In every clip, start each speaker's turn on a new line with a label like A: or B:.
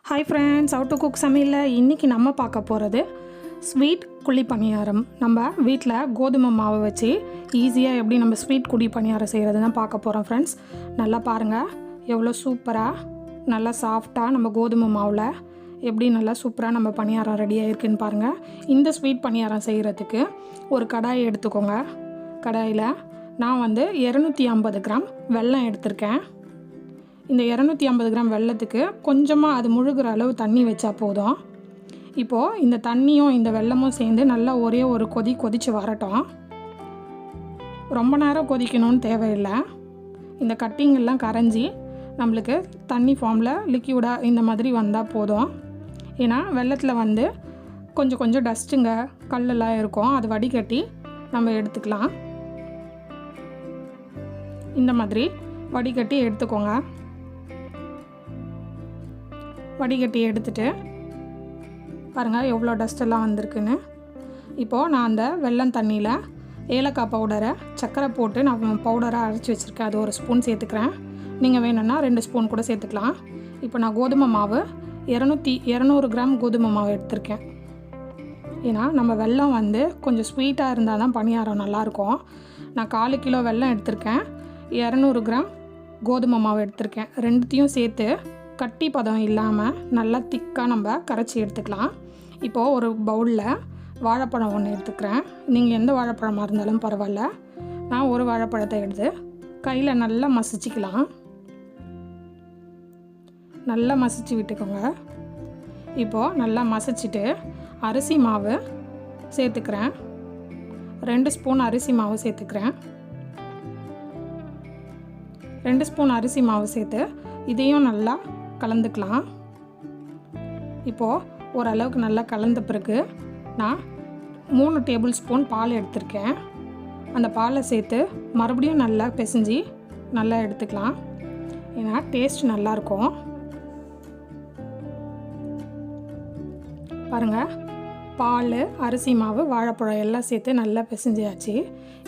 A: Hi friends, how to cook சமையலில் இன்றைக்கி நம்ம பார்க்க போகிறது ஸ்வீட் குழி பணியாரம். நம்ம வீட்டில் கோதுமை மாவை வச்சு ஈஸியாக எப்படி நம்ம ஸ்வீட் குழி பணியாரம் செய்கிறது தான் பார்க்க போகிறோம் ஃப்ரெண்ட்ஸ். நல்லா பாருங்கள், எவ்வளோ சூப்பராக நல்லா சாஃப்டாக நம்ம கோதுமை மாவில் எப்படி நல்லா சூப்பராக நம்ம பணியாரம் ரெடியாக இருக்குதுன்னு பாருங்கள். இந்த ஸ்வீட் பணியாரம் செய்கிறதுக்கு ஒரு கடாயை எடுத்துக்கோங்க. கடாயில் நான் 250 கிராம் வெல்லம் எடுத்திருக்கேன். இந்த 250 கிராம் வெல்லத்துக்கு கொஞ்சமாக அது முழுகிற அளவு தண்ணி வச்சா போதும். இப்போது இந்த தண்ணியும் இந்த வெல்லமும் சேர்ந்து நல்லா ஒரே ஒரு கொதித்து வரட்டும். ரொம்ப நேரம் கொதிக்கணும்னு தேவையில்லை. இந்த கட்டிங்கெல்லாம் கரைஞ்சி நம்மளுக்கு தண்ணி ஃபார்மில் லிக்யூடாக இந்த மாதிரி வந்தால் போதும். ஏன்னா வெல்லத்தில் கொஞ்சம் கொஞ்சம் டஸ்ட்டுங்க கல்லெல்லாம் இருக்கும், அது வடிகட்டி நம்ம எடுத்துக்கலாம். இந்த மாதிரி வடிகட்டி எடுத்துக்கோங்க. வடிகட்டி எடுத்துட்டு பாருங்கள் எவ்வளோ டஸ்ட்டெல்லாம் வந்திருக்குன்னு. இப்போது நான் அந்த வெல்லம் தண்ணியில் ஏலக்காய் பவுடரை சர்க்கரை போட்டு நான் பவுடராக அரைச்சி வச்சுருக்கேன், அது 1 ஸ்பூன் சேர்த்துக்கிறேன். நீங்கள் வேணும்னா 2 ஸ்பூன் கூட சேர்த்துக்கலாம். இப்போ நான் கோதுமை மாவு 200 கிராம் கோதுமை மாவு எடுத்திருக்கேன். ஏன்னா நம்ம வெல்லம் கொஞ்சம் ஸ்வீட்டாக இருந்தால் தான் பணியாரம் நல்லாயிருக்கும். நான் 1/4 கிலோ வெல்லம் எடுத்திருக்கேன், 200 கிராம் கோதுமை மாவு எடுத்திருக்கேன். ரெண்டுத்தையும் சேர்த்து கட்டி பதம் இல்லாமல் நல்லா திக்காக நம்ம கரைச்சி எடுத்துக்கலாம். இப்போது ஒரு பவுலில் வாழைப்பழம் 1 எடுத்துக்கிறேன். நீங்கள் எந்த வாழைப்பழமாக இருந்தாலும் பரவாயில்ல. நான் ஒரு வாழைப்பழத்தை எடுத்து கையில் நல்லா மசிச்சிக்கலாம். நல்லா மசிச்சு விட்டுக்கோங்க. இப்போது நல்லா மசிச்சுட்டு அரிசி மாவு சேர்த்துக்கிறேன். 2 ஸ்பூன் அரிசி மாவு சேர்த்துக்கிறேன். 2 ஸ்பூன் அரிசி மாவு சேர்த்து இதையும் நல்லா கலந்துக்கலாம். இப்போது ஓரளவுக்கு நல்லா கலந்த பிறகு நான் 3 டேபிள் ஸ்பூன் பால் எடுத்திருக்கேன். அந்த பாலை சேர்த்து மறுபடியும் நல்லா பிசைஞ்சு நல்லா எடுத்துக்கலாம். ஏன்னா டேஸ்ட் நல்லாயிருக்கும். பாருங்கள், பால், அரிசி மாவு, வாழைப்பழம் எல்லாம் சேர்த்து நல்லா பிசைஞ்சாச்சு.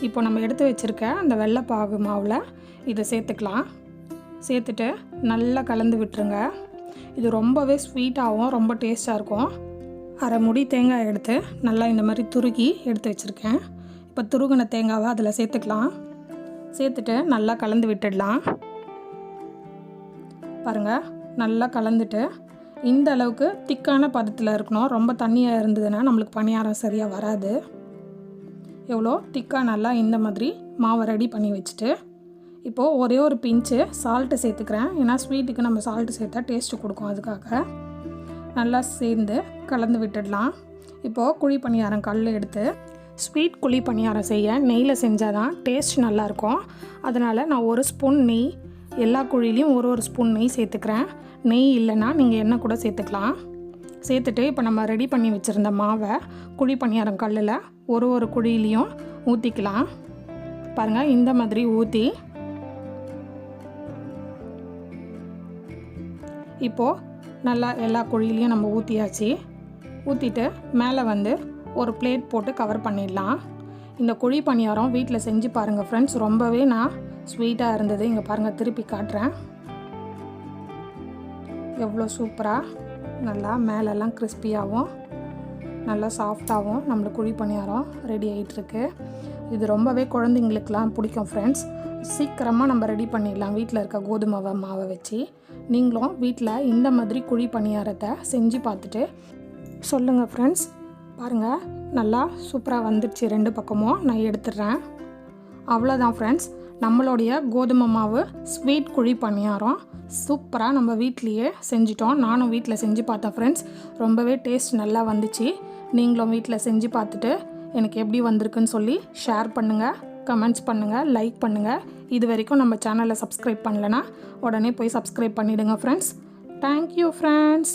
A: இப்போ நம்ம எடுத்து வச்சுருக்க அந்த வெள்ளைப்பாகு மாவில் இதை சேர்த்துக்கலாம். சேர்த்துட்டு நல்லா கலந்து விட்டுருங்க. இது ரொம்பவே ஸ்வீட்டாகவும் ரொம்ப டேஸ்ட்டாக இருக்கும். அரை முடி தேங்காய் எடுத்து நல்லா இந்த மாதிரி துருக்கி எடுத்து வச்சுருக்கேன். இப்போ துருகின தேங்காவை அதில் சேர்த்துக்கலாம். சேர்த்துட்டு நல்லா கலந்து விட்டுடலாம். பாருங்கள், நல்லா கலந்துட்டு இந்த அளவுக்கு திக்கான பதத்தில் இருக்கணும். ரொம்ப தண்ணியாக இருந்ததுன்னா நம்மளுக்கு பணியாரம் சரியாக வராது. எவ்வளோ திக்காக நல்லா இந்த மாதிரி மாவை ரெடி பண்ணி வச்சுட்டு இப்போது ஒரே ஒரு பிஞ்சு சால்ட்டு சேர்த்துக்கிறேன். ஏன்னா ஸ்வீட்டுக்கு நம்ம சால்ட்டு சேர்த்தா டேஸ்ட்டு கொடுக்கும், அதுக்காக நல்லா சேர்ந்து கலந்து விட்டுடலாம். இப்போது குழி பணியாரம் கல் எடுத்து ஸ்வீட் குழி பணியாரம் செய்ய நெய்யில் செஞ்சால் தான் டேஸ்ட் நல்லாயிருக்கும். அதனால் நான் 1 ஸ்பூன் நெய், எல்லா குழிலையும் ஒரு ஸ்பூன் நெய் சேர்த்துக்கிறேன். நெய் இல்லைன்னா நீங்கள் எண்ணெய் கூட சேர்த்துக்கலாம். சேர்த்துட்டு இப்போ நம்ம ரெடி பண்ணி வச்சுருந்த மாவை குழி பணியாரம் கல்லில் ஒரு குழியிலையும் ஊற்றிக்கலாம். பாருங்கள், இந்த மாதிரி ஊற்றி இப்போது நல்லா எல்லா குழியிலையும் நம்ம ஊற்றியாச்சு. ஊற்றிட்டு மேலே ஒரு பிளேட் போட்டு கவர் பண்ணிடலாம். இந்த குழி பணியாரம் வீட்டில் செஞ்சு பாருங்கள் ஃப்ரெண்ட்ஸ், ரொம்பவே ஸ்வீட்டாக இருந்தது. இங்கே பாருங்கள், திருப்பி காட்டுறேன். எவ்வளோ சூப்பராக நல்லா மேலெல்லாம் கிறிஸ்பியாகவும் நல்லா சாஃப்டாகவும் நம்மளுக்கு குழி பணியாரம் ரெடி ஆகிட்டுருக்கு. இது ரொம்பவே குழந்தைங்களுக்கெலாம் பிடிக்கும் ஃப்ரெண்ட்ஸ். சீக்கிரமாக நம்ம ரெடி பண்ணிடலாம் வீட்டில் இருக்க கோதுமை மாவை வச்சு. நீங்களும் வீட்டில் இந்த மாதிரி குழி பணியாரத்தை செஞ்சு பார்த்துட்டு சொல்லுங்கள் ஃப்ரெண்ட்ஸ். பாருங்கள், நல்லா சூப்பராக வந்துடுச்சு. 2 பக்கமும் நான் எடுத்துடுறேன். அவ்வளோதான் ஃப்ரெண்ட்ஸ், நம்மளுடைய கோதுமை மாவு ஸ்வீட் குழி பணியாரம் சூப்பராக நம்ம வீட்லேயே செஞ்சிட்டோம். நானும் வீட்டில் செஞ்சு பார்த்தேன் ஃப்ரெண்ட்ஸ், ரொம்பவே டேஸ்ட் நல்லா வந்துச்சு. நீங்களும் வீட்டில் செஞ்சு பார்த்துட்டு எனக்கு எப்படி வந்திருக்குன்னு சொல்லி ஷேர் பண்ணுங்கள், கமெண்ட்ஸ் பண்ணுங்கள், லைக் பண்ணுங்கள். இது வரைக்கும் நம்ம சேனலை சப்ஸ்கிரைப் பண்ணலைன்னா உடனே போய் சப்ஸ்கிரைப் பண்ணிவிடுங்க ஃப்ரெண்ட்ஸ். Thank you friends.